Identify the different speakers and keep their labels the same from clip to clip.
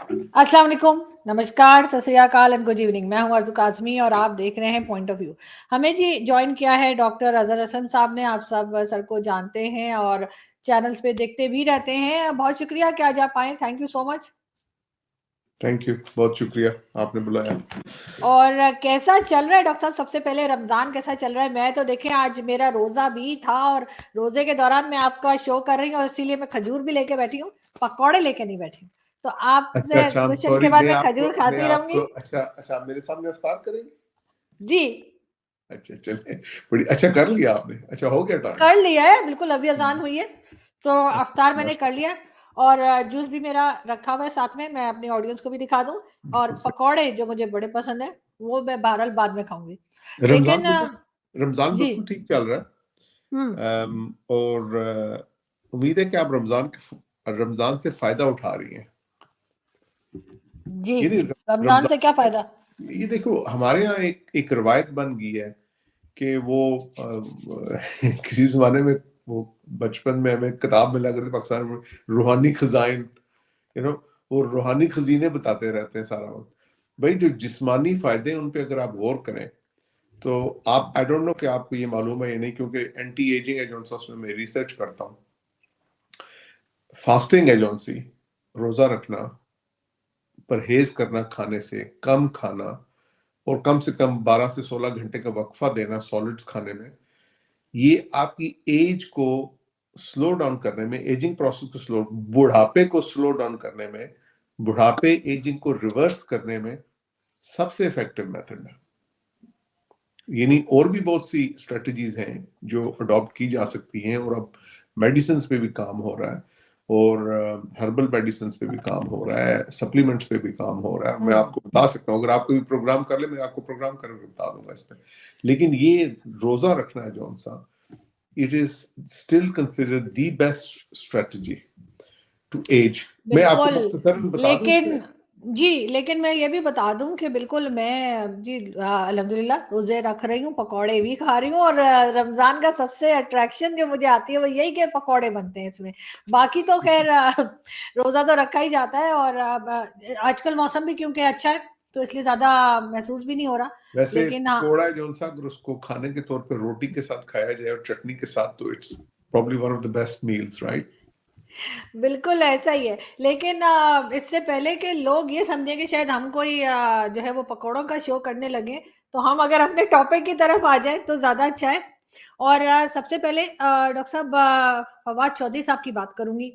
Speaker 1: السلام علیکم، نمسکار، ست سری اکال اینڈ گڈ ایوننگ. میں ہوں ارزو کاظمی اور آپ دیکھ رہے ہیں پوائنٹ آف ویو. ہمیں جی جوائن کیا ہے ڈاکٹر اظہر حسن صاحب نے. آپ سب سر کو جانتے ہیں اور چینلز پہ دیکھتے بھی رہتے ہیں. بہت شکریہ کہ آج آپ آئیں. Thank you so much.
Speaker 2: Thank you, بہت شکریہ آپ نے بلایا.
Speaker 1: اور کیسا چل رہا ہے ڈاکٹر صاحب؟ سب سے پہلے رمضان کیسا چل رہا ہے؟ میں تو دیکھیں آج میرا روزہ بھی تھا اور روزے کے دوران میں آپ کا شو کر رہی ہوں اور اسی لیے میں کھجور بھی لے کے بیٹھی ہوں، پکوڑے لے کے نہیں بیٹھی ہوں. تو آپ سے
Speaker 2: اچھا
Speaker 1: کوشچن کے
Speaker 2: سوری،
Speaker 1: بعد
Speaker 2: میں
Speaker 1: میں
Speaker 2: آپ
Speaker 1: کھجور
Speaker 2: کو
Speaker 1: کھاتی رہوں گی.
Speaker 2: اچھا میرے سامنے افطار کریں گے؟
Speaker 1: جی
Speaker 2: اچھا چلیں، بڑی اچھا کر لیا آپ نے. اچھا ہو گیا ٹائم؟
Speaker 1: کر لیا ہے بالکل، ابھی اذان ہوئی ہے تو افطار میں نے کر لیا. اور جوس بھی میرا رکھا ہوا ہے ساتھ میں اپنی آڈینس کو بھی دکھا دوں. اور پکوڑے جو مجھے بڑے پسند ہیں وہ میں بہرحال بعد میں کھاؤں گی. لیکن
Speaker 2: رمضان
Speaker 1: جی
Speaker 2: بالکل ٹھیک چل رہا ہے، اور امید ہے کہ آپ رمضان سے فائدہ اٹھا رہی ہیں.
Speaker 1: جی
Speaker 2: یعنی
Speaker 1: رمضان سے کیا فائدہ؟
Speaker 2: یہ دیکھو ہمارے یہاں ایک روایت بن گئی ہے کہ وہ کسی زمانے میں وہ بچپن میں ہمیں کتاب میں لگ رہے تھے پاکستان میں روحانی خزائن، وہ روحانی خزینے بتاتے رہتے ہیں سارا وقت. بھائی جو جسمانی فائدے ان پہ اگر آپ غور کریں تو آپ آئی ڈونٹ نو کہ آپ کو یہ معلوم ہے یا نہیں، کیونکہ اینٹی ایجنگ ایجنٹس اس میں ریسرچ کرتا ہوں. فاسٹنگ ایجنسی، روزہ رکھنا، پرہیز کرنا، کھانے سے کم کھانا اور کم سے کم 12 سے 16 گھنٹے کا وقفہ دینا سالڈز کھانے میں، یہ آپ کی ایج کو سلو ڈاؤن کرنے میں، ایجنگ پروسیس کو بڑھاپے کو سلو ڈاؤن کرنے میں، بڑھاپے ایجنگ کو ریورس کرنے میں سب سے افیکٹو میتھڈ ہے. یعنی اور بھی بہت سی اسٹریٹجیز ہیں جو اڈاپٹ کی جا سکتی ہیں، اور اب میڈیسنز پہ بھی کام ہو رہا ہے، اور ہربل میڈیسنز پہ بھی کام ہو رہا ہے، سپلیمنٹس پہ بھی کام ہو رہا ہے. میں آپ کو بتا سکتا ہوں، اگر آپ کوئی پروگرام کر لیں میں آپ کو پروگرام کر کے بتا دوں گا اس پہ. لیکن یہ روزہ رکھنا ہے جون سا، it is still considered the best strategy to age. میں آپ کو
Speaker 1: بالکل،
Speaker 2: مختصراً بتا دوں اس میں.
Speaker 1: لیکن میں یہ بھی بتا دوں کہ بالکل میں جی الحمدللہ روزے رکھ رہی ہوں، پکوڑے بھی کھا رہی ہوں، اور رمضان کا سب سے اٹریکشن جو مجھے آتی ہے وہ یہی کہ پکوڑے بنتے ہیں اس میں. باقی تو خیر روزہ تو رکھا ہی جاتا ہے، اور آج کل موسم بھی کیونکہ اچھا ہے تو اس لیے زیادہ محسوس بھی نہیں ہو رہا.
Speaker 2: ویسے
Speaker 1: لیکن
Speaker 2: پکوڑا جون سا اگر اس کو کھانے کے طور پہ روٹی کے ساتھ کھایا جائے اور چٹنی کے ساتھ تو it's probably one of the best meals, right?
Speaker 1: بالکل ایسا ہی ہے. لیکن اس سے پہلے کہ لوگ یہ سمجھیں کہ شاید ہم کوئی جو ہے وہ پکوڑوں کا شو کرنے لگے، تو ہم اگر اپنے ٹاپک کی طرف آ جائیں تو زیادہ اچھا ہے. اور سب سے پہلے ڈاکٹر صاحب فواد چودھری صاحب کی بات کروں گی.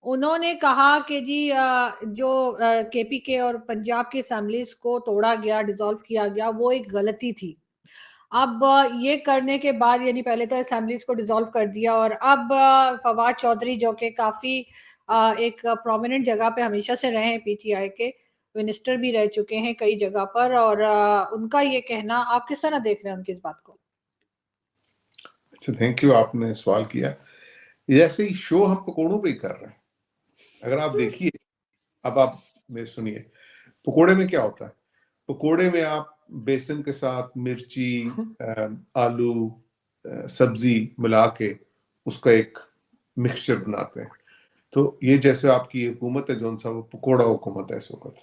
Speaker 1: انہوں نے کہا کہ جی جو کے پی کے اور پنجاب کی اسمبلیز کو توڑا گیا، ڈیزالو کیا گیا، وہ ایک غلطی تھی. اب یہ کرنے کے بعد یعنی پہلے تو اسمبلیز کو ڈیزالو کر دیا، اور اب فواد چودھری جو کہ کافی ایک پرومیننٹ جگہ پہ ہمیشہ سے رہے ہیں، پی ٹی آئی کے منسٹر بھی رہ چکے ہیں کئی جگہ پر، اور ان کا یہ کہنا آپ کس طرح دیکھ رہے ہیں ان کی اس بات کو؟
Speaker 2: اچھا تھینک یو، آپ نے سوال کیا. جیسے ہی شو ہم پکوڑوں پہ ہی کر رہے ہیں، اگر آپ دیکھیے، اب آپ میں سنیے، پکوڑے میں کیا ہوتا ہے؟ پکوڑے میں آپ بیسن کے ساتھ مرچی، آلو، سبزی ملا کے اس کا ایک مکسچر بناتے ہیں. تو یہ جیسے آپ کی حکومت ہے جون سا، وہ پکوڑا حکومت ہے اس وقت،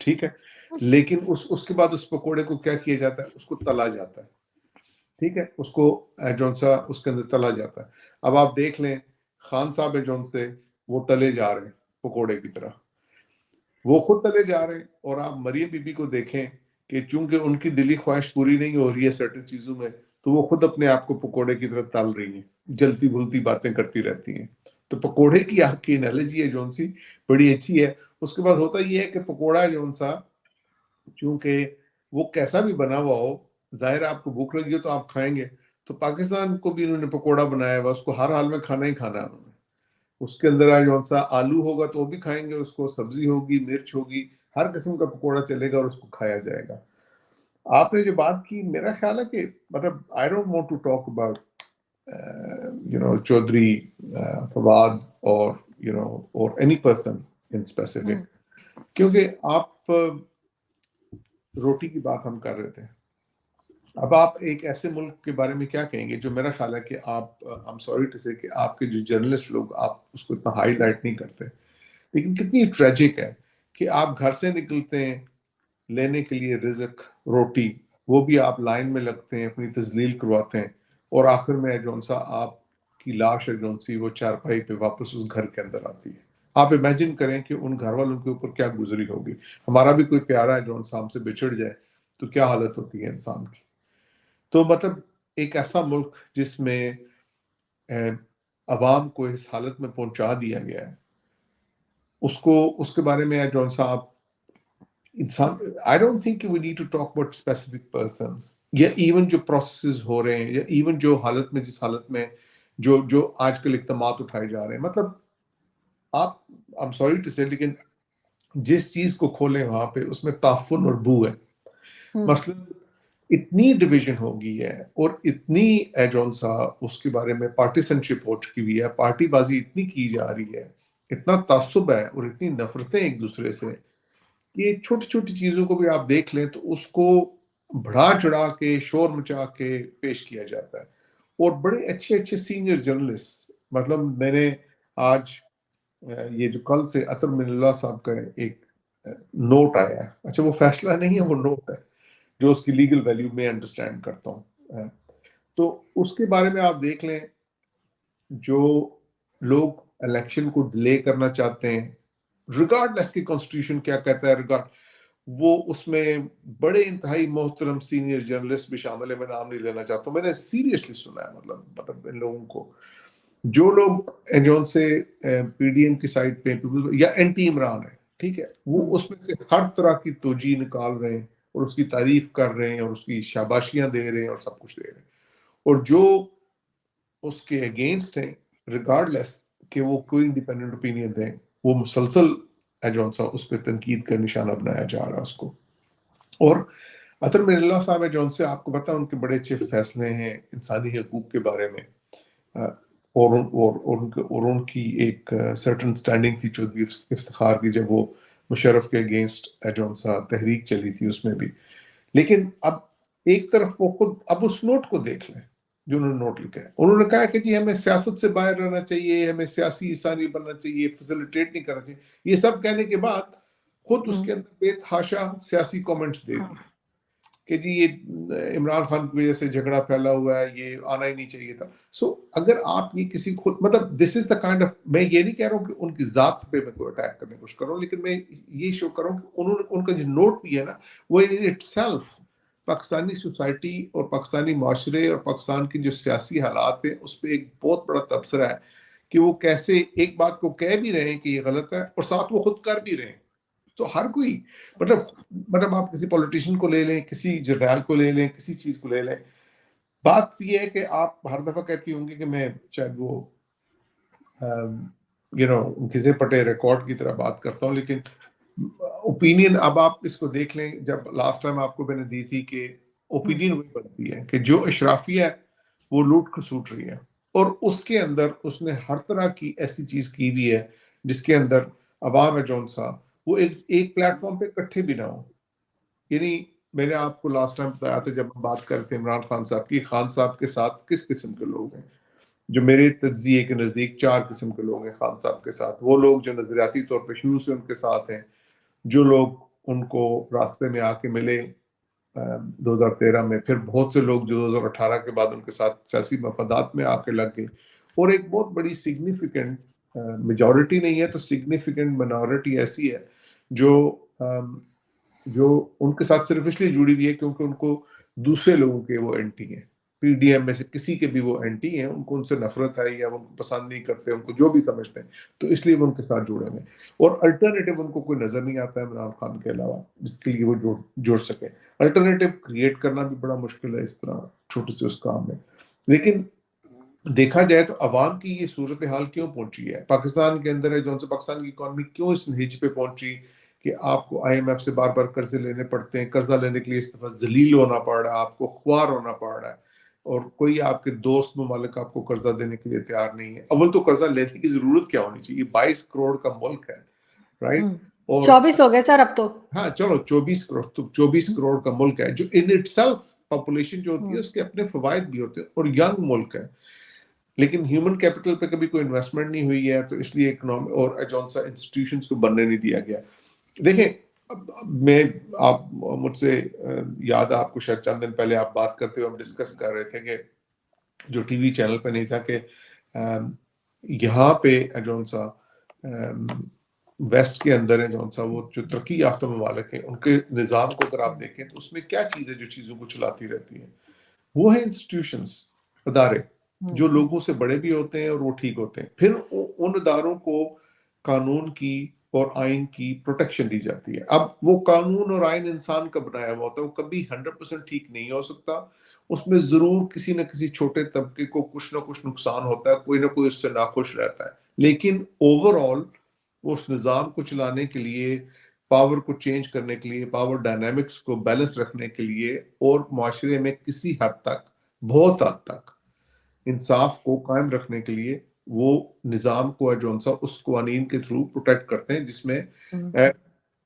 Speaker 2: ٹھیک ہے. لیکن اس کے بعد اس پکوڑے کو کیا کیا جاتا ہے؟ اس کو تلا جاتا ہے، ٹھیک ہے. اس کو جون سا اس کے اندر تلا جاتا ہے. اب آپ دیکھ لیں خان صاحب جون سے وہ تلے جا رہے ہیں پکوڑے کی طرح، وہ خود تلے جا رہے ہیں. اور آپ مریم بی بی کو دیکھیں کہ چونکہ ان کی دلی خواہش پوری نہیں ہو رہی ہے سرٹن چیزوں میں، تو وہ خود اپنے آپ کو پکوڑے کی طرح تل رہی ہیں، جلتی بھولتی باتیں کرتی رہتی ہیں. تو پکوڑے کی آپ کی انالوجی ہے جون سی بڑی اچھی ہے. اس کے بعد ہوتا یہ ہے کہ پکوڑا جون سا چونکہ وہ کیسا بھی بنا ہوا ہو، ظاہر آپ کو بھوک لگی ہو تو آپ کھائیں گے. تو پاکستان کو بھی انہوں نے پکوڑا بنایا ہوا، اس کو ہر حال میں کھانا ہی کھانا ہے انہوں نے. اس کے اندر جون سا آلو ہوگا تو وہ بھی کھائیں گے اس کو، سبزی ہوگی، مرچ ہوگی، ہر قسم کا پکوڑا چلے گا اور اس کو کھایا جائے گا. آپ نے جو بات کی، میرا خیال ہے کہ مطلب I don't want to talk about Chaudhry Fawad اور اینی پرسن ان اسپیسیفک، کیونکہ آپ روٹی کی بات ہم کر رہے تھے. اب آپ ایک ایسے ملک کے بارے میں کیا کہیں گے جو میرا خیال ہے کہ آپ I'm sorry to say کہ آپ کے جو جرنلسٹ لوگ آپ اس کو اتنا ہائی لائٹ نہیں کرتے، لیکن کتنی ٹریجک ہے کہ آپ گھر سے نکلتے ہیں لینے کے لیے رزق روٹی، وہ بھی آپ لائن میں لگتے ہیں، اپنی تذلیل کرواتے ہیں، اور آخر میں جون سا آپ کی لاش ہے جون سی وہ چارپائی پہ واپس اس گھر کے اندر آتی ہے۔ آپ امیجن کریں کہ ان گھر والوں کے اوپر کیا گزری ہوگی۔ ہمارا بھی کوئی پیارا ہے جون سا ہم سے بچھڑ جائے تو کیا حالت ہوتی ہے انسان کی۔ تو مطلب ایک ایسا ملک جس میں عوام کو اس حالت میں پہنچا دیا گیا ہے، اس کے بارے میں جون سا آپ انسان I don't think we need to talk about specific persons یا ایون جو پروسیسز ہو رہے ہیں یا ایون جو حالت میں جس حالت میں جو آج کل اقدامات اٹھائے جا رہے ہیں، مطلب آپ I'm sorry to say لیکن جس چیز کو کھولیں وہاں پہ اس میں تعفن اور بو ہے۔ مثلا اتنی ڈویژن ہو گئی ہے اور اتنی جون سا اس کے بارے میں پارٹیسن شپ ہو چکی ہوئی ہے، پارٹی بازی اتنی کی جا رہی ہے، اتنا تعصب ہے اور اتنی نفرتیں ایک دوسرے سے کہ چھوٹی چھوٹی چیزوں کو بھی آپ دیکھ لیں تو اس کو بڑھا چڑھا کے شور مچا کے پیش کیا جاتا ہے۔ اور بڑے اچھے اچھے سینئر جرنلسٹ، مطلب میں نے آج یہ جو کل سے عطر من اللہ صاحب کا ایک نوٹ آیا ہے، اچھا وہ فیصلہ نہیں ہے، وہ نوٹ ہے جو اس کی لیگل ویلیو میں انڈرسٹینڈ کرتا ہوں، تو اس کے بارے میں آپ دیکھ لیں جو لوگ الیکشن کو ڈیلے کرنا چاہتے ہیں، ریگارڈلیس کی کانسٹیٹیوشن کیا کہتا ہے وہ اس میں بڑے انتہائی محترم سینئر جرنلسٹ بھی شامل ہے، میں نام نہیں لینا چاہتا ہوں، میں نے سیریسلی سنا ہے مطلب ان لوگوں کو، جو لوگ جون سے پی ڈی ایم کی سائڈ پہ یا اینٹی عمران ہے، ٹھیک ہے، وہ اس میں سے ہر طرح کی توجیہ نکال رہے ہیں اور اس کی تعریف کر رہے ہیں اور اس کی شاباشیاں دے رہے ہیں اور سب کچھ دے رہے ہیں، اور جو اس کے اگینسٹ ہیں ریگارڈلیس کہ وہ کوئی انڈیپینڈنٹ اوپینین دیں، وہ مسلسل جون سا اس پہ تنقید کا نشانہ بنایا جا رہا ہے اس کو۔ اور عطر من اللہ صاحب جون سے آپ کو پتا ان کے بڑے اچھے فیصلے ہیں انسانی حقوق کے بارے میں، اور ان کی ایک سرٹن سٹینڈنگ تھی چودھری افتخار کی جب وہ مشرف کے اگینسٹ جون سا تحریک چلی تھی اس میں بھی۔ لیکن اب ایک طرف وہ خود اب اس نوٹ کو دیکھ لیں جو انہوں نے نوٹ لکھا ہے، انہوں نے کہا کہ جی ہمیں سیاست سے باہر رہنا چاہیے، ہمیں سیاسی حصہ نہیں بننا چاہیے، فیسیلیٹیٹ نہیں کرنا چاہیے، یہ سب کہنے کے بعد خود اس کے اندر بے تحاشا سیاسی کومنٹس دے دیے کہ جی یہ عمران خان کی وجہ سے جھگڑا پھیلا ہوا ہے، یہ آنا ہی نہیں چاہیے تھا۔ سو اگر آپ یہ کسی خود مطلب دس از دا کائنڈ آف، میں یہ نہیں کہہ رہا ہوں کہ ان کی ذات پہ میں کوئی اٹیک کرنے کی کوشش کروں، لیکن میں یہ شو کروں کہ انہوں نے ان کا جو نوٹ بھی ہے نا وہ in it self Pakistani society اور پاکستانی معاشرے اور پاکستان کی جو سیاسی حالات ہیں اس پہ ایک بہت بڑا تبصرہ ہے کہ وہ کیسے ایک بات کو کہہ بھی رہے ہیں کہ یہ غلط ہے اور ساتھ وہ خود کر بھی رہے ہیں۔ تو ہر کوئی مطلب آپ کسی پولیٹیشین کو لے لیں، کسی جرنیل کو لے لیں، کسی چیز کو لے لیں، بات یہ ہے کہ آپ ہر دفعہ کہتی ہوں گی کہ میں شاید وہ کسی پٹے ریکارڈ کی طرح بات کرتا ہوں، لیکن اوپینین اب آپ اس کو دیکھ لیں، جب لاسٹ ٹائم آپ کو میں نے دی تھی کہ اوپینین وہی بنتی ہے کہ جو اشرافیہ ہے وہ لوٹ کھسوٹ رہی ہے، اور اس کے اندر اس نے ہر طرح کی ایسی چیز کی بھی ہے جس کے اندر عوام ہے جون سا وہ ایک پلیٹ فارم پہ اکٹھے بھی نہ ہو۔ یعنی میں نے آپ کو لاسٹ ٹائم بتایا تھا جب ہم بات کرتے ہیں عمران خان صاحب کی، خان صاحب کے ساتھ کس قسم کے لوگ ہیں، جو میرے تجزیے کے نزدیک 4 قسم کے لوگ ہیں خان صاحب کے ساتھ۔ وہ لوگ جو نظریاتی طور پہ شروع سے ان کے ساتھ ہیں، جو لوگ ان کو راستے میں آ کے ملے 2013 میں، پھر بہت سے لوگ جو 2018 کے بعد ان کے ساتھ سیاسی مفادات میں آ کے لگ گئے، اور ایک بہت بڑی سگنیفیکنٹ میجورٹی نہیں ہے تو سگنیفیکنٹ مائنورٹی ایسی ہے جو ان کے ساتھ صرف اس لیے جڑی ہوئی ہے کیونکہ ان کو دوسرے لوگوں کے وہ اینٹی ہیں، پی ڈی ایم میں سے کسی کے بھی وہ اینٹی ہیں، ان کو ان سے نفرت ہے یا ان کو پسند نہیں کرتے، ان کو جو بھی سمجھتے ہیں، تو اس لیے وہ ان کے ساتھ جڑے ہوئے، اور الٹرنیٹو ان کو کوئی نظر نہیں آتا ہے عمران خان کے علاوہ جس کے لیے وہ جڑ سکے۔ الٹرنیٹو کریٹ کرنا بھی بڑا مشکل ہے اس طرح چھوٹے سے اس کام میں۔ لیکن دیکھا جائے تو عوام کی یہ صورتحال کیوں پہنچی ہے پاکستان کے اندر ہے جو سے پاکستان کی اکانومی کیوں اس نہج پہ پہنچی کہ آپ کو آئی ایم ایف سے بار بار قرضے لینے پڑتے ہیں، قرضہ لینے کے لیے اس دفعہ ذلیل ہونا پڑ رہا ہے، آپ کو خوار ہونا پڑ رہا ہے، اور کوئی آپ کے دوست ممالک آپ کو قرضہ دینے کے لیے تیار نہیں ہے۔ اول تو قرضہ لینے کی ضرورت کیا ہونی چاہیے، 22 کروڑ کا ملک ہے، رائٹ، اور
Speaker 1: 24 ہو گئے سر اب تو،
Speaker 2: ہاں چلو 24 کروڑ، تو 24 کروڑ کا ملک ہے جو ان اٹ سیلف پاپولیشن جو ہوتی ہے اس کے اپنے فوائد بھی ہوتے ہیں، اور ینگ ملک ہے، لیکن ہیومن کیپٹل پہ کبھی کوئی انویسٹمنٹ نہیں ہوئی ہے، تو اس لیے اکنامی اور جون سا انسٹیٹیوشنز کو بننے نہیں دیا گیا۔ دیکھیں میں آپ مجھ سے یاد ہے آپ کو شاید چند دن پہلے آپ بات کرتے ہوئے ہم ڈسکس کر رہے تھے کہ جو ٹی وی چینل پہ نہیں تھا کہ یہاں پہ جون سا ویسٹ کے اندر ہے جون سا وہ جو ترقی یافتہ ممالک ہیں ان کے نظام کو اگر آپ دیکھیں تو اس میں کیا چیز ہے جو چیزوں کو چلاتی رہتی ہیں، وہ ہے انسٹیٹیوشنز، ادارے جو لوگوں سے بڑے بھی ہوتے ہیں اور وہ ٹھیک ہوتے ہیں، پھر ان اداروں کو قانون کی اور آئین کی پروٹیکشن دی جاتی ہے۔ اب وہ قانون اور آئین انسان کا بنایا ہوا ہوتا ہے، وہ کبھی 100% ٹھیک نہیں ہو سکتا، اس میں ضرور کسی نہ کسی چھوٹے طبقے کو کچھ نہ کچھ نقصان ہوتا ہے، کوئی نہ کوئی اس سے ناخوش رہتا ہے، لیکن اوور آل اس نظام کو چلانے کے لیے، پاور کو چینج کرنے کے لیے، پاور ڈائنامکس کو بیلنس رکھنے کے لیے اور معاشرے میں کسی حد تک، بہت حد تک انصاف کو قائم رکھنے کے لیے وہ نظام کو ہے جون سا اس قوانین کے تھرو پروٹیکٹ کرتے ہیں، جس میں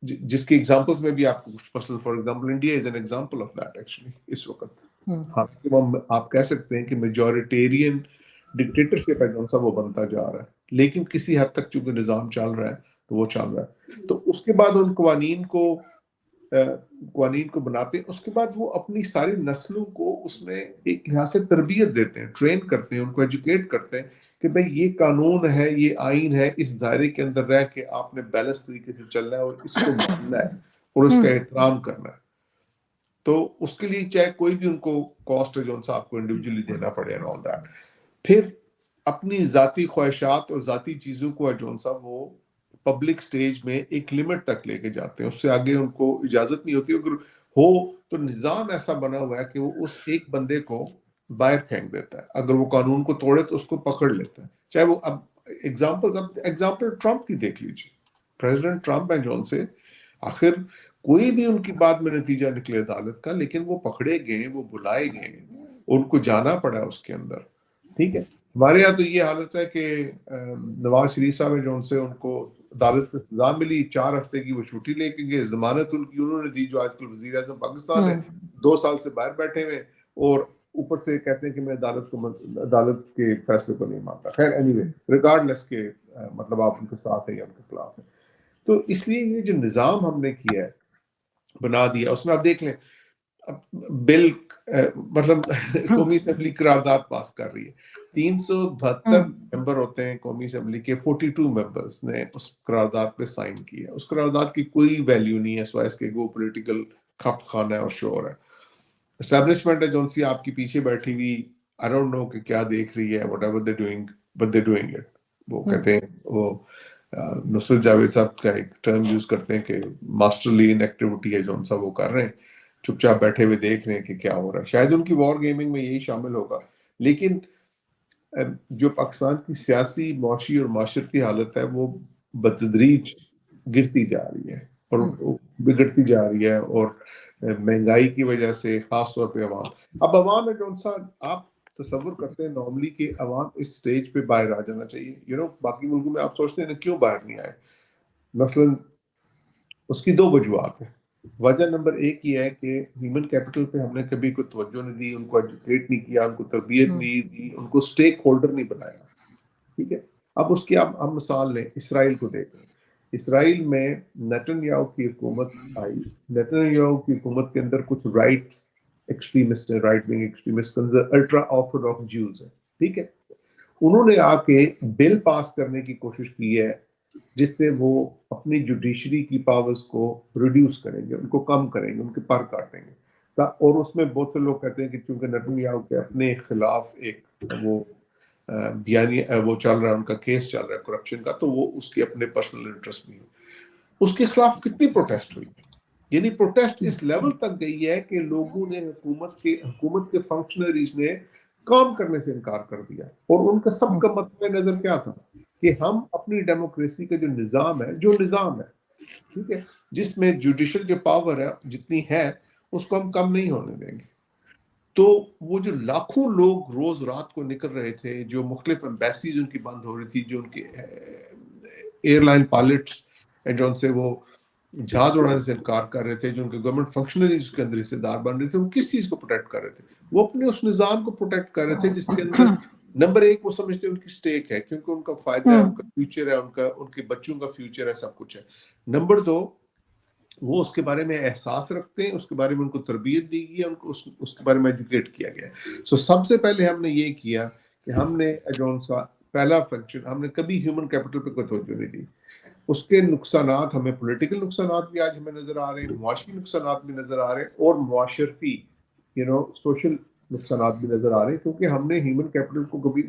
Speaker 2: جس کی ایگزامپلس میں بھی آپ کو کچھ مثلا for example India is an example of that actually اس وقت۔ حالانکہ آپ کہہ سکتے ہیں کہ میجورٹیرین ڈکٹیٹرشپ ہے جون سا وہ بنتا جا رہا ہے، لیکن کسی حد تک چونکہ نظام چل رہا ہے تو وہ چل رہا ہے۔ تو اس کے بعد ان قوانین کو بناتے ہیں، اس کے بعد وہ اپنی ساری نسلوں کو اس میں ایک یہاں سے تربیت دیتے ہیں، ٹرین کرتے ہیں، ان کو ایجوکیٹ کرتے ہیں کہ بھئی یہ قانون ہے، یہ آئین ہے، اس دائرے کے اندر رہ کے آپ نے بیلنس طریقے سے چلنا ہے اور اس کو ماننا ہے اور اس کا احترام کرنا ہے۔ تو اس کے لیے چاہے کوئی بھی ان کو کاسٹ ہے جو آپ کو انڈیویجولی دینا پڑے and all that۔ پھر اپنی ذاتی خواہشات اور ذاتی چیزوں کو جو سا وہ پبلک سٹیج میں ایک لمٹ تک لے کے جاتے ہیں، اس سے آگے ان کو اجازت نہیں ہوتی، اگر ہو تو نظام ایسا بنا ہوا ہے کہ وہ اس ایک بندے کو باہر پھینک دیتا ہے، اگر وہ قانون کو توڑے تو اس کو پکڑ لیتا ہے، چاہے وہ اب ایگزامپل ٹرمپ کی دیکھ لیجیے، پریزیڈنٹ ٹرمپ ہیں جون سے آخر کوئی بھی ان کی بات میں نتیجہ نکلے عدالت کا، لیکن وہ پکڑے گئے، وہ بلائے گئے، ان کو جانا پڑا اس کے اندر، ٹھیک ہے۔ ہمارے یہاں تو یہ حالت ہے کہ نواز شریف صاحب ہیں جو ان سے ان کو عدالت سے سزا ملی، 4 ہفتے کی وہ چھٹی لے کے گئے، ضمانت ان کی انہوں نے دی، جو آج کل وزیر اعظم پاکستان ہے، 2 سال سے باہر بیٹھے ہوئے اور اوپر سے کہتے ہیں کہ میں عدالت کے فیصلے کو نہیں مانتا۔ خیر اینی وے ریگارڈلیس کے مطلب آپ ان کے ساتھ ہیں یا ان کے خلاف ہیں، تو اس لیے یہ جو نظام ہم نے کیا ہے، بنا دیا، اس میں آپ دیکھ لیں بل مطلب قومی اسمبلی قرارداد پاس کر رہی ہے، 372 ممبر ہوتے ہیں قومی اسمبلی کے، 42 ممبرز نے اس قرارداد پہ سائن کیا ہے۔ اس قرارداد کی کوئی ویلیو نہیں ہے سوائے اس کے گو پولیٹیکل کھپ خانہ ہے اور شور ہے۔ اسٹیبلشمنٹ ہے جون سی آپ کی پیچھے بیٹھی ہوئی، I don't know کہ کیا دیکھ رہی ہے، whatever they're doing but they're doing it۔ وہ کہتے ہیں، وہ نصرت جاوید صاحب کا ایک ٹرم یوز کرتے ہیں کہ ماسٹرلی ان ایکٹیویٹی ہے جون سا وہ کر رہے ہیں، چپ چاپ بیٹھے ہوئے دیکھ رہے ہیں کہ کیا ہو رہا ہے۔ شاید ان کی وار گیمنگ میں یہی شامل ہوگا، لیکن جو پاکستان کی سیاسی، معاشی اور معاشرتی حالت ہے وہ بتدریج گرتی جا رہی ہے اور بگڑتی جا رہی ہے، اور مہنگائی کی وجہ سے خاص طور پہ عوام ہے جو سا آپ تصور کرتے ہیں نارملی کہ عوام اس سٹیج پہ باہر آ جانا چاہیے، باقی ملکوں میں آپ سوچتے ہیں کیوں باہر نہیں آئے؟ مثلاً اس کی 2 وجوہات ہیں۔ وجہ نمبر 1 یہ ہے کہ ہیومن کیپٹل پہ ہم نے کبھی کوئی توجہ نہیں دی، ان کو ایجوکیٹ نہیں کیا، ان کو تربیت نہیں دی، ان کو سٹیک ہولڈر نہیں بنایا، ٹھیک ہے۔ اب اس کی ہم مثال لیں، اسرائیل کو دیکھیں۔ اسرائیل میں نیتن یاہو کی حکومت آئی، نیتن یاہو کی حکومت کے اندر کچھ رائٹس ایکسٹریمسٹ ہیں، right wing extremist, ultra orthodox Jews ہیں، ٹھیک ہے۔ انہوں نے آ کے بل پاس کرنے کی کوشش کی ہے جس سے وہ اپنی جوڈیشری کی پاورز کو ریڈیوس کریں گے، ان کو کم کریں گے، ان کے پر کاٹیں گے، اور اس میں بہت سے لوگ کہتے ہیں کہ چونکہ نیتن یاہو کے اپنے خلاف ایک وہ وہ چل رہا ہے، ان کا کیس چل رہا ہے کرپشن کا، تو وہ اس کے اپنے پرسنل انٹرسٹ نہیں ہو۔ اس کے خلاف کتنی پروٹیسٹ ہوئی، یعنی پروٹیسٹ اس لیول تک گئی ہے کہ لوگوں نے حکومت کے فنکشنریز نے کام کرنے سے انکار کر دیا، اور ان کا سب کا مطلب نظر کیا تھا کہ ہم اپنی ڈیموکریسی کا جو نظام ہے ٹھیک ہے، جس میں جوڈیشل جو پاور ہے جتنی ہے اس کو ہم کم نہیں ہونے دیں گے۔ تو وہ جو لاکھوں لوگ روز رات کو نکل رہے تھے، جو مختلف ایمبیسیز ان کی بند ہو رہی تھی، جو ان کے ایئر لائن پائلٹس جو ان سے وہ جہاز اڑانے سے انکار کر رہے تھے، جو ان کے گورنمنٹ فنکشنریز کے اندر حصے دار بن رہے تھے، وہ کس چیز کو پروٹیکٹ کر رہے تھے؟ وہ اپنے اس نظام کو پروٹیکٹ کر رہے تھے جس کے اندر نمبر 1 وہ سمجھتے ہیں ان کی سٹیک ہے، کیونکہ ان کا فائدہ ہے، ان کا فیوچر ہے، ان کے بچوں کا فیوچر ہے، سب کچھ ہے۔ نمبر 2 وہ اس کے بارے میں احساس رکھتے ہیں، اس کے بارے میں ان کو تربیت دی گئی ہے، ان کو اس کے بارے میں ایجوکیٹ کیا گیا ہے. سو سب سے پہلے ہم نے یہ کیا کہ ہم نے جون سا پہلا فنکشن، ہم نے کبھی ہیومن کیپٹل پہ کوئی توجہ نہیں دی. اس کے نقصانات ہمیں پولیٹیکل نقصانات بھی آج ہمیں نظر آ رہے ہیں، معاشی نقصانات بھی نظر آ رہے ہیں، اور معاشرتی سوشل نقصانات بھی نظر آ رہے ہیں، کیونکہ ہم نے ہیومن کیپٹل کو کبھی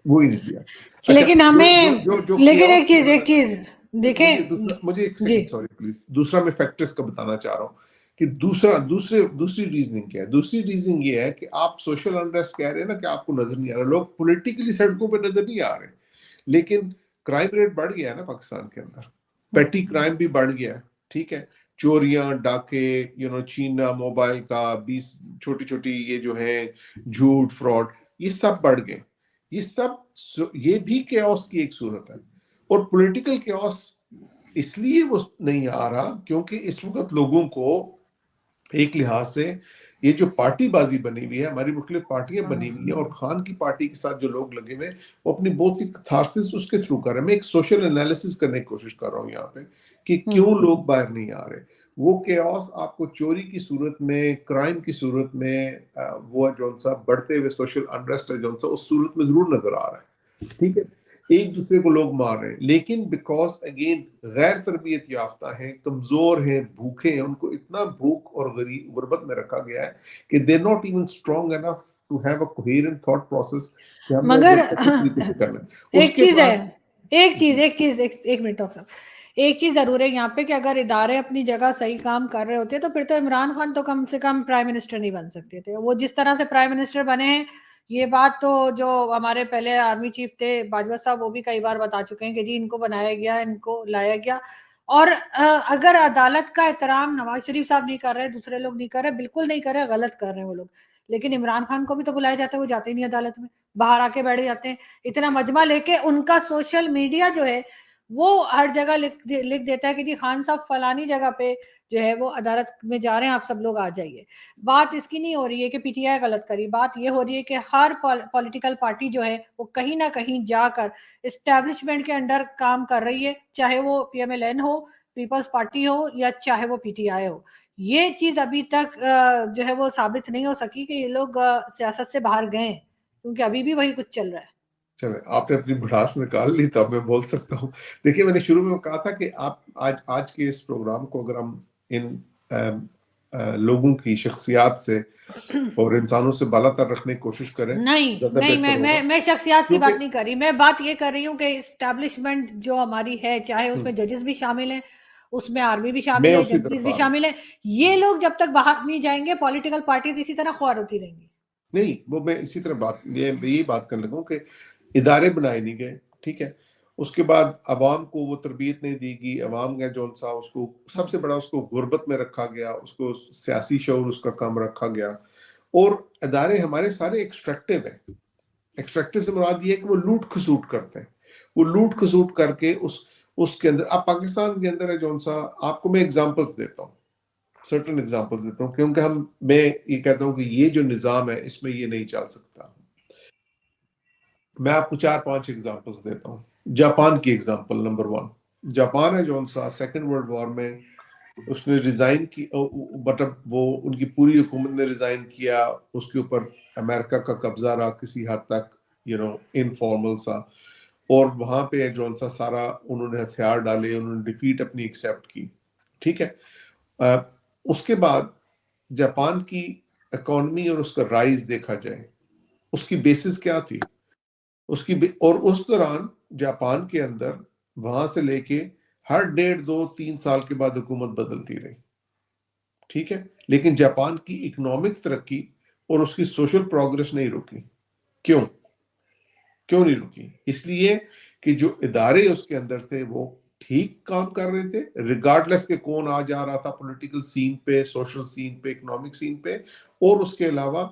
Speaker 2: وہ ہی نہیں دیا. اچھا،
Speaker 1: لیکن ہمیں
Speaker 2: جو
Speaker 1: لیکن
Speaker 2: chaos
Speaker 1: ایک چیز دیکھیں
Speaker 2: مجھے ایک
Speaker 1: جی
Speaker 2: سیکنڈ سوری پلیز، دوسرا میں فیکٹرز کا بتانا چاہ رہا ہوں کہ دوسری ریزننگ کیا ہے. دوسری ریزننگ یہ ہے کہ آپ سوشل انریسٹ کہہ رہے ہیں نا کہ آپ کو نظر نہیں آ رہا، لوگ پولیٹیکلی سڑکوں پہ نظر نہیں آ رہے، لیکن کرائم ریٹ بڑھ گیا ہے نا پاکستان کے اندر، پیٹی کرائم بھی بڑھ گیا ہے. ٹھیک ہے، چوریاں، ڈاکے، چھیننا موبائل کا، 20 چھوٹی چھوٹی یہ جو ہے جھوٹ، فراڈ، یہ سب بڑھ گئے. یہ بھی کیوس کی ایک صورت ہے. اور پولیٹیکل کیوس اس لیے وہ نہیں آ رہا کیونکہ اس وقت لوگوں کو ایک لحاظ سے یہ جو پارٹی بازی بنی ہوئی ہے، ہماری مختلف پارٹیاں بنی ہوئی ہیں، اور خان کی پارٹی کے ساتھ جو لوگ لگے ہوئے وہ اپنی بہت سی کتھارسس اس کے تھرو کر رہے ہیں. میں ایک سوشل انالیسس کرنے کی کوشش کر رہا ہوں یہاں پہ کہ کیوں لوگ باہر نہیں آ رہے. وہ کیوس آپ کو چوری کی صورت میں، کرائم کی صورت میں، وہ جون سا بڑھتے ہوئے سوشل انریسٹ ہے جون سا اس صورت میں ضرور نظر آ رہا ہے. ٹھیک ہے، ایک دوسرے کو لوگ مار رہے ہیں، لیکن بیکاز اگین غیر تربیت یافتہ ہیں، کمزور ہیں، بھوکے ہیں، ان کو اتنا بھوک اور غربت میں رکھا گیا ہے کہ they are not even strong enough to have a coherent thought process کہ ہم نے
Speaker 1: مگر
Speaker 2: کس طریقے سے کرنا ہے. اس
Speaker 1: ایک
Speaker 2: کے
Speaker 1: چیز ہے،
Speaker 2: بعد
Speaker 1: ایک منٹ ڈاکٹر صاحب، ایک چیز ضرور ہے یہاں پہ کہ اگر ادارے اپنی جگہ صحیح کام کر رہے ہوتے تو پھر تو عمران خان تو کم سے کم پرائم منسٹر نہیں بن سکتے تھے. وہ جس طرح سے پرائم منسٹر بنے ہیں، یہ بات تو جو ہمارے پہلے آرمی چیف تھے باجوہ صاحب وہ بھی کئی بار بتا چکے ہیں کہ جی ان کو بنایا گیا، ان کو لایا گیا. اور اگر عدالت کا احترام نواز شریف صاحب نہیں کر رہے، دوسرے لوگ نہیں کر رہے، بالکل نہیں کر رہے، غلط کر رہے ہیں وہ لوگ. لیکن عمران خان کو بھی تو بلایا جاتا ہے، وہ جاتے ہی نہیں عدالت میں، باہر آ کے بیٹھ جاتے ہیں. اتنا مجمع لے کے ان کا سوشل میڈیا جو ہے وہ ہر جگہ لکھ دیتا ہے کہ جی خان صاحب فلانی جگہ پہ جو ہے وہ عدالت میں جا رہے ہیں، آپ سب لوگ آ جائیے. بات اس کی نہیں ہو رہی ہے کہ پی ٹی آئی غلط کری، بات یہ ہو رہی ہے کہ ہر پولیٹیکل پارٹی جو ہے وہ کہیں نہ کہیں جا کر اسٹیبلشمنٹ کے انڈر کام کر رہی ہے، چاہے وہ پی ایم ایل این ہو، پیپلز پارٹی ہو، یا چاہے وہ پی ٹی آئی ہو. یہ چیز ابھی تک جو ہے وہ ثابت نہیں ہو سکی کہ یہ لوگ سیاست سے باہر گئے ہیں، کیونکہ ابھی بھی وہی کچھ چل رہا ہے.
Speaker 2: چلے آپ نے اپنی بڑھاس نکال لی تو اب میں بول سکتا ہوں. دیکھیے، میں نے شروع میں کہا تھا کہ آپ آج کے اس پروگرام کو اگر ہم ان لوگوں کی شخصیات سے اور انسانوں سے بالا تر رکھنے کی کوشش کریں زیادہ
Speaker 1: نہیں
Speaker 2: بہتر ہوگا.
Speaker 1: میں شخصیات کی بات
Speaker 2: کیونکہ
Speaker 1: نہیں کر رہی، میں بات یہ کر رہی ہوں کہ اسٹیبلشمنٹ جو ہماری ہے، چاہے اس میں ججز بھی شامل ہیں، اس میں آرمی بھی
Speaker 2: میں
Speaker 1: شامل ہے،
Speaker 2: اسی
Speaker 1: ایجنسیز
Speaker 2: طرف
Speaker 1: بھی
Speaker 2: آ رہا ہوں.
Speaker 1: شامل ہیں. یہ لوگ جب تک باہر نہیں جائیں گے پولیٹیکل پارٹیز اسی طرح خوار ہوتی رہیں گی.
Speaker 2: نہیں، وہ میں اسی طرح یہی بات کرنے لگا ہوں کہ ادارے بنائے نہیں گئے. ٹھیک ہے، اس کے بعد عوام کو وہ تربیت نہیں دی گئی. عوام کا جون سا اس کو سب سے بڑا اس کو غربت میں رکھا گیا، اس کو سیاسی شعور اس کا کم رکھا گیا. اور ادارے ہمارے سارے ایکسٹریکٹیو ہیں. ایکسٹریکٹیو سے مراد یہ ہے کہ وہ لوٹ کھسوٹ کرتے ہیں. وہ لوٹ کھسوٹ کر کے اس کے اندر، اب پاکستان کے اندر ہے جون سا، آپ کو میں ایگزامپلس دیتا ہوں، سرٹن ایگزامپلس دیتا ہوں، کیونکہ میں یہ کہتا ہوں کہ یہ جو نظام ہے اس میں یہ نہیں چل سکتا. میں آپ کو 4-5 ایگزامپلس دیتا ہوں. جاپان کی ایگزامپل نمبر 1. جاپان ہے جون سا سیکنڈ ورلڈ وار میں اس نے ریزائن کی، مطلب وہ ان کی پوری حکومت نے ریزائن کیا، اس کے اوپر امریکہ کا قبضہ رہا کسی حد تک، انفارمل سا. اور وہاں پہ جون سا سارا انہوں نے ہتھیار ڈالے، انہوں نے ڈیفیٹ اپنی ایکسیپٹ کی. ٹھیک ہے، اس کے بعد جاپان کی اکانومی اور اس کا رائز دیکھا جائے، اس کی بیسس کیا تھی؟ اور اس دوران جاپان کے اندر وہاں سے لے کے ہر 1.5-2-3 سال کے بعد حکومت بدلتی رہی. ٹھیک ہے، لیکن جاپان کی اکنامک ترقی اور اس کی سوشل پروگرس نہیں رکی. کیوں نہیں رکی؟ اس لیے کہ جو ادارے اس کے اندر تھے وہ ٹھیک کام کر رہے تھے، ریگارڈلیس کہ کون آ جا رہا تھا پولیٹیکل سین پہ، سوشل سین پہ، اکنامک سین پہ. اور اس کے علاوہ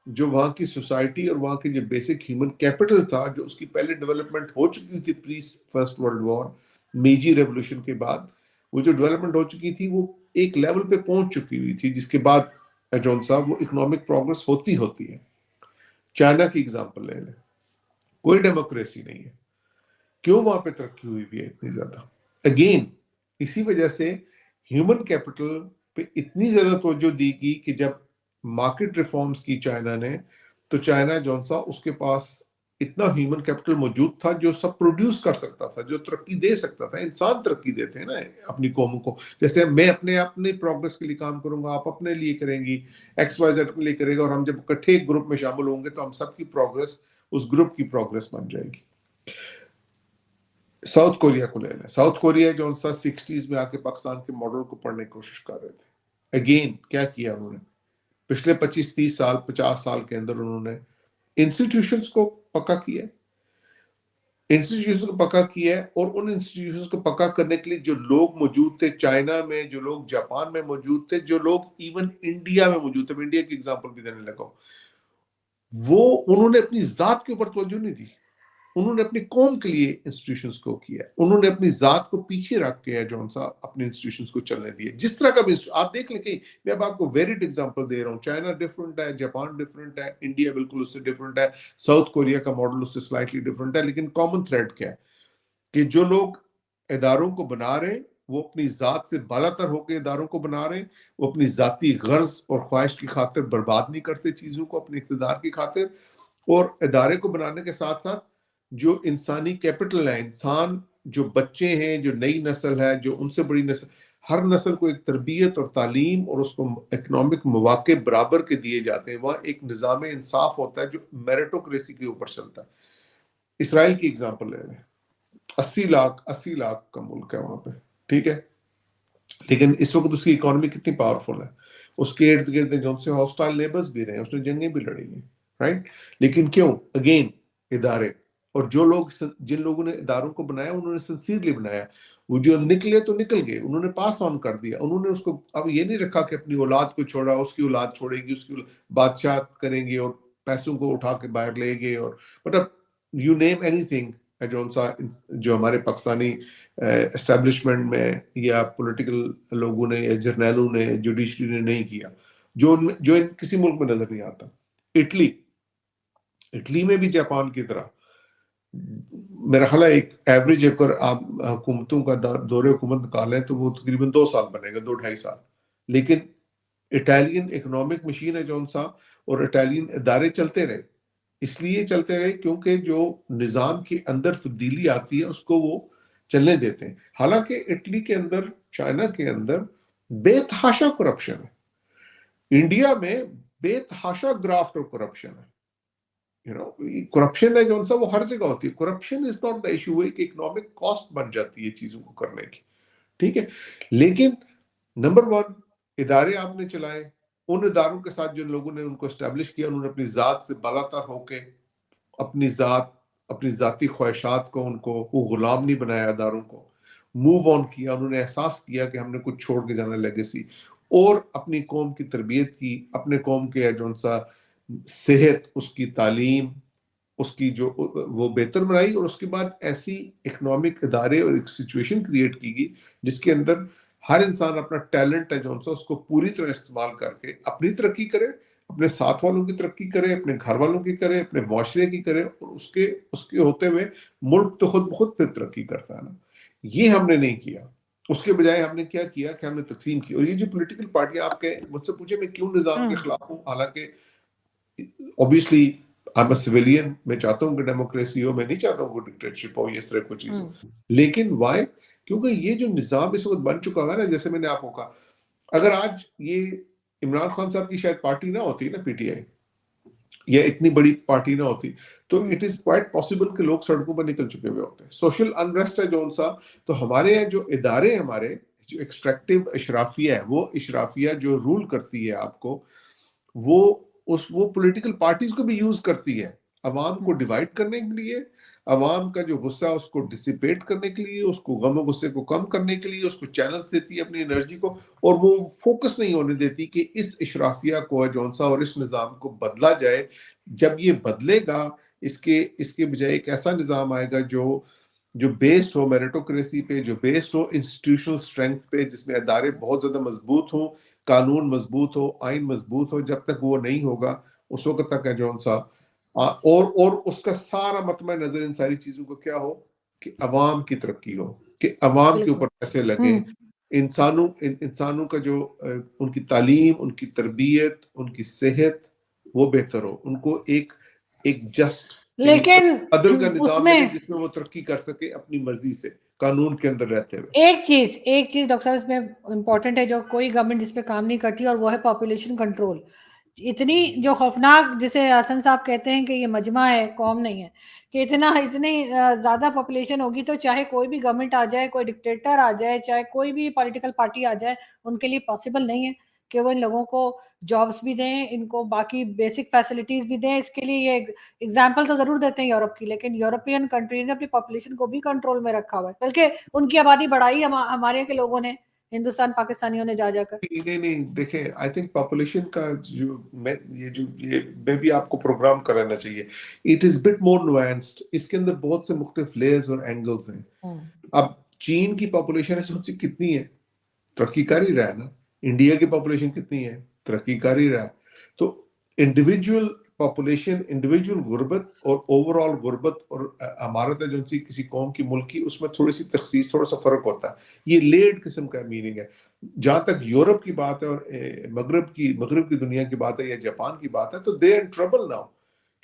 Speaker 2: جو وہاں کی سوسائٹی اور وہاں کی جو بیسک ہیومن کیپٹل تھا، جو اس کی پہلے ڈیولپمنٹ ہو چکی تھی پری فرسٹ ورلڈ وار، میجی ریولوشن کے بعد، وہ جو ڈیولپمنٹ ہو چکی تھی وہ ایک لیول پہ پہنچ چکی ہوئی تھی، جس کے بعد جون صاحب وہ اکنامک پروگرس ہوتی ہے. چائنا کی اگزامپل لے لیں، کوئی ڈیموکریسی نہیں ہے. کیوں وہاں پہ ترقی ہوئی بھی ہے اتنی زیادہ؟ اگین اسی وجہ سے ہیومن کیپٹل پہ اتنی زیادہ توجہ دی گئی کہ جب مارکیٹ ریفارمز کی چائنا نے تو چائنا جون سا اس کے پاس اتنا ہیومن کیپٹل موجود تھا جو سب پروڈیوس کر سکتا تھا، جو ترقی دے سکتا تھا. انسان ترقی دیتے ہیں نا اپنی قوموں کو، جیسے میں اپنے پروگرس کے لیے کام کروں گا، آپ اپنے لیے کریں گی، ایکس وائی زیڈ اپنے لیے کرے گا، اور ہم جب اکٹھے ایک گروپ میں شامل ہوں گے تو ہم سب کی پروگرس اس گروپ کی پروگرس بن جائے گی. ساؤتھ کوریا کو لے لیں. ساؤتھ کوریا جو سا 60s میں آ کے پاکستان کے ماڈل کو پڑھنے کی کوشش کر رہے تھے. اگین کیا کیا انہوں نے پچھلے 25-30 سال 50 سال کے اندر؟ انہوں نے انسٹیٹیوشنز کو پکا کیا، انسٹیٹیوشن کو پکا کیا ہے، اور ان انسٹیٹیوشنز کو پکا کرنے کے لیے جو لوگ موجود تھے چائنا میں، جو لوگ جاپان میں موجود تھے، جو لوگ ایون انڈیا میں موجود تھے، میں انڈیا کی ایگزامپل بھی دینے لگا ہوں، وہ انہوں نے اپنی ذات کے اوپر توجہ نہیں دی. انہوں نے اپنی قوم کے لیے انسٹیٹیوشنز کو کیا، انہوں نے اپنی ذات کو پیچھے رکھ کے جو سا اپنے انسٹیٹیوشنز کو چلنے دیے. جس طرح کا بھی آپ دیکھ لیں کہ میں اب آپ کو ویریڈ ایگزامپل دے رہا ہوں. چائنا ڈفرنٹ ہے، جاپان ڈفرنٹ ہے، انڈیا بالکل اس سے ڈفرنٹ ہے، ساؤتھ کوریا کا ماڈل اس سے سلائٹلی ڈفرنٹ ہے، لیکن کامن تھریڈ کیا ہے کہ جو لوگ اداروں کو بنا رہے ہیں وہ اپنی ذات سے بالاتر ہو کے اداروں کو بنا رہے ہیں. وہ اپنی ذاتی غرض اور خواہش کی خاطر برباد نہیں کرتے چیزوں کو اپنے اقتدار کی خاطر. اور ادارے کو بنانے کے ساتھ ساتھ جو انسانی کیپٹل ہے، انسان جو بچے ہیں، جو نئی نسل ہے، جو ان سے بڑی نسل، ہر نسل کو ایک تربیت اور تعلیم اور اس کو اکنامک مواقع برابر کے دیے جاتے ہیں. وہاں ایک نظام انصاف ہوتا ہے جو میرٹوکریسی کے اوپر چلتا ہے. اسرائیل کی اگزامپل لے رہے ہیں، 80 لاکھ کا ملک ہے وہاں پہ، ٹھیک ہے، لیکن اس وقت اس کی اکانومی کتنی پاورفل ہے. اس کے ارد گرد جو سے ہاسٹائل نیبرز بھی رہے ہیں، اس نے جنگیں بھی لڑی ہیں، رائٹ. لیکن کیوں؟ اگین ادارے، اور جو لوگ جن لوگوں نے اداروں کو بنایا انہوں نے سنسیئرلی بنایا. وہ جو نکلے تو نکل گئے، انہوں نے پاس آن کر دیا. انہوں نے اس کو اب یہ نہیں رکھا کہ اپنی اولاد کو چھوڑا، اس کی اولاد چھوڑے گی، اس کی بادشاہ کریں گے اور پیسوں کو اٹھا کے باہر لے گئے، اور مطلب یو نیم اینی تھنگ جو ہمارے پاکستانی اسٹیبلشمنٹ میں یا پولیٹیکل لوگوں نے یا جرنیلوں نے جوڈیشری نے نہیں کیا، جو کسی ملک میں نظر نہیں آتا. اٹلی میں بھی جاپان کی طرح میرا خیال ہے ایک ایوریج اگر آپ حکومتوں کا دور حکومت نکالیں تو وہ تقریباً 2 سال بنے گا، 2-2.5 سال. لیکن اٹالین اکنامک مشین ہے جون سا، اور اٹالین ادارے چلتے رہے، اس لیے چلتے رہے کیونکہ جو نظام کے اندر تبدیلی آتی ہے اس کو وہ چلنے دیتے ہیں. حالانکہ اٹلی کے اندر، چائنا کے اندر بے تحاشا کرپشن ہے، انڈیا میں بے تحاشا گرافٹ اور کرپشن ہے. کرپشن ہے جو سا وہ ہر جگہ ہوتی ہے. Corruption is not the issue, ایک اکنامک کاسٹ بن جاتی ہے چیزوں کو کرنے کی، ٹھیک ہے. لیکن نمبر 1 ادارے آپ نے چلائے، ان اداروں کے ساتھ جن لوگوں نے ان کو اسٹیبلش کیا انہوں نے اپنی ذات سے بالاتر ہو کے اپنی ذاتی خواہشات کو، ان کو وہ غلام نہیں بنایا، اداروں کو موو آن کیا. انہوں نے احساس کیا کہ ہم نے کچھ چھوڑ کے جانا لیگیسی، اور اپنی قوم کی تربیت کی، اپنے قوم کے جو سا صحت، اس کی تعلیم، اس کی جو وہ بہتر بنائی. اور اس کے بعد ایسی اکنامک ادارے اور ایک سچویشن کریٹ کی گئی جس کے اندر ہر انسان اپنا ٹیلنٹ ہے جو سا اس کو پوری طرح استعمال کر کے اپنی ترقی کرے، اپنے ساتھ والوں کی ترقی کرے، اپنے گھر والوں کی کرے، اپنے معاشرے کی کرے، اور اس کے ہوتے ہوئے ملک تو خود بخود پہ ترقی کرتا ہے نا. یہ ہم نے نہیں کیا. اس کے بجائے ہم نے کیا کیا کہ ہم نے تقسیم کی. اور یہ جو پولیٹیکل پارٹیاں آپ کے مجھ سے پوچھے میں کیوں نظام کے خلاف ہوں، حالانکہ obviously I'm a civilian، میں چاہتا ہوں کہ ڈیموکریسی ہو، میں نہیں چاہتا ہوں کہ ڈکٹیٹرشپ ہو، اس طرح کوئی چیز ہو. لیکن why؟ کیونکہ یہ جو نظام اس وقت بن چکا ہے نا، جیسے میں نے آپ کو کہا، اگر آج یہ عمران خان صاحب کی شاید پارٹی نہ ہوتی نا، پی ٹی آئی، یا اتنی بڑی پارٹی نہ ہوتی، تو اٹ از کوائٹ پاسبل کہ لوگ سڑکوں پر نکل چکے ہوئے ہوتے ہیں. سوشل انریسٹ ہے جو سا. تو ہمارے یہاں جو ادارے، ہمارے جو ایکسٹریکٹیو اشرافیہ ہے، وہ اشرافیہ جو رول کرتی ہے آپ کو، وہ پولیٹیکل پارٹیز کو بھی یوز کرتی ہے عوام کو ڈیوائیڈ کرنے کے لیے، عوام کا جو غصہ اس کو ڈسیپیٹ کرنے کے لیے، اس کو غم و غصے کو کم کرنے کے لیے، اس کو چینلز دیتی ہے اپنی انرجی کو، اور وہ فوکس نہیں ہونے دیتی کہ اس اشرافیہ کو جونسا اور اس نظام کو بدلا جائے. جب یہ بدلے گا، اس کے بجائے ایک ایسا نظام آئے گا جو بیسڈ ہو میرٹوکریسی پہ، جو بیسڈ ہو انسٹیٹیوشنل اسٹرینتھ پہ، جس میں ادارے بہت زیادہ مضبوط ہوں، قانون مضبوط ہو، آئین مضبوط ہو. جب تک وہ نہیں ہوگا اس وقت تک ہے جون سا. اور اس کا سارا مطمع نظر ان ساری چیزوں کو کیا ہو کہ عوام کی ترقی ہو، کہ عوام کے اوپر پیسے لگیں، انسانوں کا جو ان کی تعلیم، ان کی تربیت، ان کی صحت وہ بہتر ہو، ان کو ایک جسٹ
Speaker 1: لیکن
Speaker 2: عدل کا
Speaker 1: اس
Speaker 2: نظام
Speaker 1: میں
Speaker 2: ملے جس میں وہ ترقی کر سکے اپنی مرضی سے قانون کے اندر رہتے ہوئے۔
Speaker 1: ایک چیز ڈاکٹر صاحب اس میں امپورٹنٹ ہے جو کوئی گورنمنٹ جس پہ کام نہیں کرتی، اور وہ ہے پاپولیشن کنٹرول۔ اتنی جو خوفناک، جسے حسن صاحب کہتے ہیں کہ یہ مجمع ہے، قوم نہیں ہے، کہ اتنی زیادہ پاپولیشن ہوگی تو چاہے کوئی بھی گورنمنٹ آ جائے، کوئی ڈکٹیٹر آ جائے، چاہے کوئی بھی پولیٹیکل پارٹی آ جائے، ان کے لیے پاسبل نہیں ہے کہ وہ ان لوگوں کو جابس بھی دیں، ان کو باقی بیسک فیسلٹیز بھی دیں۔ اس کے لیے یہ اگزامپل تو ضرور دیتے ہیں یورپ کی، لیکن یورپین کنٹریز نے اپنی پاپولیشن کو بھی کنٹرول میں رکھا ہوا ہے، بلکہ ان کی آبادی بڑھائی ہمارے کے لوگوں نے، ہندوستان پاکستانیوں نے جا کر۔
Speaker 2: نہیں دیکھیں، آئی تھنک پاپولیشن کا جو میں بھی آپ کو پروگرام کرانا چاہیے، اٹ از بٹ مور نوانسڈ، اس کے اندر بہت سے مختلف لیئرز اور اینگلز ہیں۔ اب چین کی پاپولیشن ہے کتنی ہے، ترقی کر ہی رہا ہے نا۔ انڈیا کی پاپولیشن کتنی ہے، ترقی کر ہی رہا ہے۔ تو انڈیویجول پاپولیشن، انڈیویجول غربت اور اوور آل غربت اور امارت ہے جو کسی قوم کی ملک کی، اس میں تھوڑی سی تخصیص، تھوڑا سا فرق ہوتا ہے۔ یہ لیڈ قسم کا میننگ ہے۔ جہاں تک یورپ کی بات ہے اور مغرب کی دنیا کی بات ہے یا جاپان کی بات ہے، تو دے ان ٹربل ناؤ،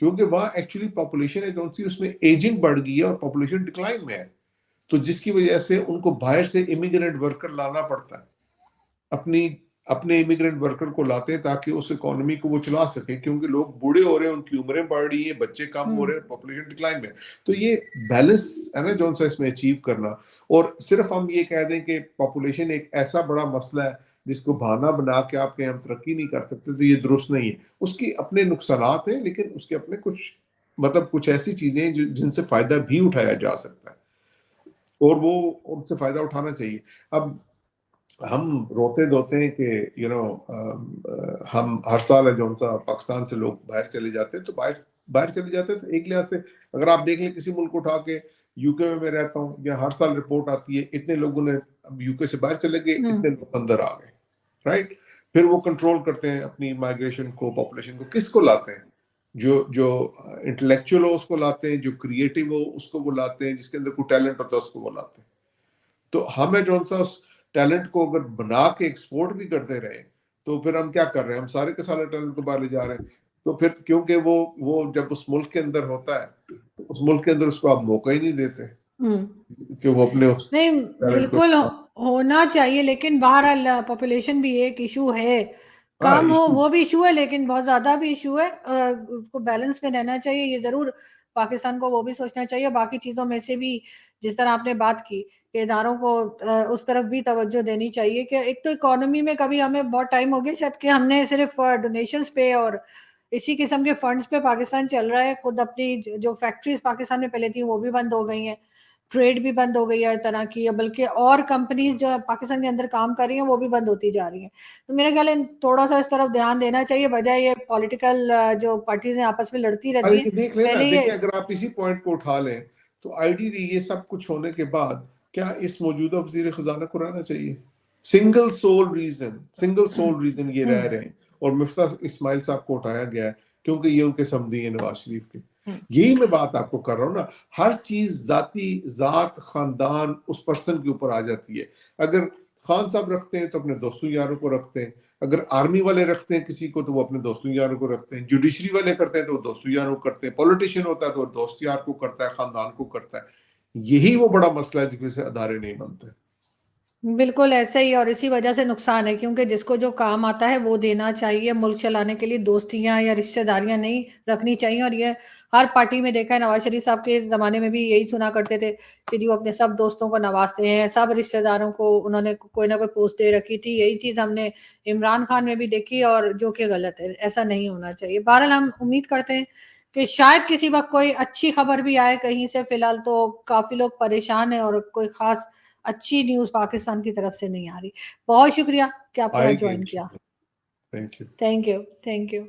Speaker 2: کیونکہ وہاں ایکچولی پاپولیشن ہے جو اس میں ایجنگ بڑھ گئی ہے اور پاپولیشن ڈکلائن میں ہے، تو جس کی وجہ سے ان کو باہر سے امیگرینٹ ورکر لانا پڑتا ہے۔ اپنے امیگرینٹ ورکر کو لاتے ہیں تاکہ اس اکانومی کو وہ چلا سکیں، کیونکہ لوگ بوڑھے ہو رہے ہیں، ان کی عمریں بڑھ رہی ہیں، بچے کم ہو رہے ہیں، پاپولیشن ڈکلائن میں۔ تو یہ بیلنس ہے نا جو اس میں اچیو کرنا، اور صرف ہم یہ کہہ دیں کہ پاپولیشن ایک ایسا بڑا مسئلہ ہے جس کو بہانہ بنا کے آپ کے ہم ترقی نہیں کر سکتے، تو یہ درست نہیں ہے۔ اس کی اپنے نقصانات ہیں، لیکن اس کے اپنے کچھ ایسی چیزیں ہیں جن سے فائدہ بھی اٹھایا جا سکتا ہے، اور وہ ان سے فائدہ اٹھانا چاہیے۔ اب ہم روتے دھوتے ہیں کہ ہم ہر سال ہے جو پاکستان سے لوگ باہر چلے جاتے ہیں، تو باہر چلے جاتے ہیں، تو ایک لحاظ سے اگر آپ دیکھ لیں کسی ملک اٹھا کے، یو کے میں رہتا ہوں، یا ہر سال رپورٹ آتی ہے اتنے لوگوں نے یو کے سے باہر چلے گئے، اتنے لوگ اندر آ گئے، رائٹ؟ پھر وہ کنٹرول کرتے ہیں اپنی مائگریشن کو، پاپولیشن کو۔ کس کو لاتے ہیں؟ جو انٹلیکچوئل ہو اس کو لاتے ہیں، جو کریٹو ہو اس کو وہ لاتے ہیں، جس کے اندر کوئی ٹیلنٹ ہوتا ہے اس کو وہ لاتے ہیں۔ تو ہمیں جو اس ٹیلنٹ کو اگر بنا کے ایکسپورٹ بھی کرتے رہے، تو پھر ہم کیا کر رہے ہیں؟ ہم سارے کے سارے ٹیلنٹ کو باہر لے جا رہے ہیں۔ تو پھر کیونکہ وہ جب اس ملک کے اندر ہوتا ہے، اس ملک کے اندر اس کو آپ موقع ہی نہیں دیتے کہ وہ اپنے اس
Speaker 1: نہیں،
Speaker 2: ٹیلنٹ کو۔
Speaker 1: بالکل ہونا چاہیے، لیکن بہرحال پاپولیشن بھی ایک ایشو ہے،
Speaker 2: ہاں،
Speaker 1: کم ہو وہ بھی ایشو ہے، لیکن بہت زیادہ بھی ایشو ہے، اس کو بیلنس میں رہنا چاہیے۔ یہ ضرور پاکستان کو وہ بھی سوچنا چاہیے، باقی چیزوں میں سے بھی جس طرح آپ نے بات کی کہ اداروں کو اس طرف بھی توجہ دینی چاہیے، کہ ایک تو اکانومی میں کبھی ہمیں بہت ٹائم ہو گیا شاید کہ ہم نے صرف ڈونیشنز پہ اور اسی قسم کے فنڈز پہ پاکستان چل رہا ہے، خود اپنی جو فیکٹریز پاکستان میں پہلے تھیں وہ بھی بند ہو گئی ہیں، ٹریڈ بھی بند ہو گئی ہے ہر طرح کی، بلکہ اور کمپنیز جو پاکستان کے اندر کام کر رہی ہیں وہ بھی بند ہوتی جا رہی ہیں۔ تو میرے خیال ہے تھوڑا سا اس طرف دھیان دینا چاہیے، بجائے یہ پولیٹیکل جو پارٹیز ہیں آپس میں لڑتی رہتی ہیں۔
Speaker 2: دیکھ لیں نا،
Speaker 1: پہلے
Speaker 2: دیکھیں
Speaker 1: یہ
Speaker 2: اگر آپ اسی پوائنٹ کو اٹھا لیں تو آئیڈیلی یہ سب کچھ ہونے کے بعد کیا اس موجودہ وزیر خزانہ کو رہنا چاہیے؟ سنگل سول ریزن یہ رہ رہے ہیں، اور مفتاح اسماعیل صاحب کو اٹھایا گیا ہے کیونکہ یہ ان کے سمدی ہیں نواز شریف کے۔ یہی میں بات آپ کو کر رہا ہوں نا، ہر چیز ذات خاندان اس پرسن کے اوپر آ جاتی ہے۔ اگر خان صاحب رکھتے ہیں تو اپنے دوستوں یاروں کو رکھتے ہیں، اگر آرمی والے رکھتے ہیں کسی کو تو وہ اپنے دوستوں یاروں کو رکھتے ہیں، جوڈیشری والے کرتے ہیں تو وہ دوستوں یاروں کو کرتے ہیں، پولیٹیشین ہوتا ہے تو وہ دوست یار کو کرتا ہے، خاندان کو کرتا ہے۔ یہی وہ بڑا مسئلہ ہے جس میں سے ادارے نہیں بنتے۔
Speaker 1: بالکل ایسا ہی، اور اسی وجہ سے نقصان ہے، کیونکہ جس کو جو کام آتا ہے وہ دینا چاہیے، ملک چلانے کے لیے دوستیاں یا رشتہ داریاں نہیں رکھنی چاہیے۔ اور یہ ہر پارٹی میں دیکھا ہے، نواز شریف صاحب کے زمانے میں بھی یہی سنا کرتے تھے کہ جو اپنے سب دوستوں کو نوازتے ہیں، سب رشتہ داروں کو انہوں نے کوئی نہ کوئی پوسٹ دے رکھی تھی۔ یہی چیز ہم نے عمران خان میں بھی دیکھی، اور جو کہ غلط ہے، ایسا نہیں ہونا چاہیے۔ بہرحال ہم امید کرتے ہیں کہ شاید کسی وقت کوئی اچھی خبر بھی آئے کہیں سے، فی الحال تو کافی لوگ پریشان ہیں اور کوئی خاص اچھی نیوز پاکستان کی طرف سے نہیں آ رہی۔ بہت شکریہ کہ آپ نے
Speaker 2: آئے گی
Speaker 1: جوائن کیا۔
Speaker 2: انشاءاللہ۔ Thank you.
Speaker 1: Thank you, thank you.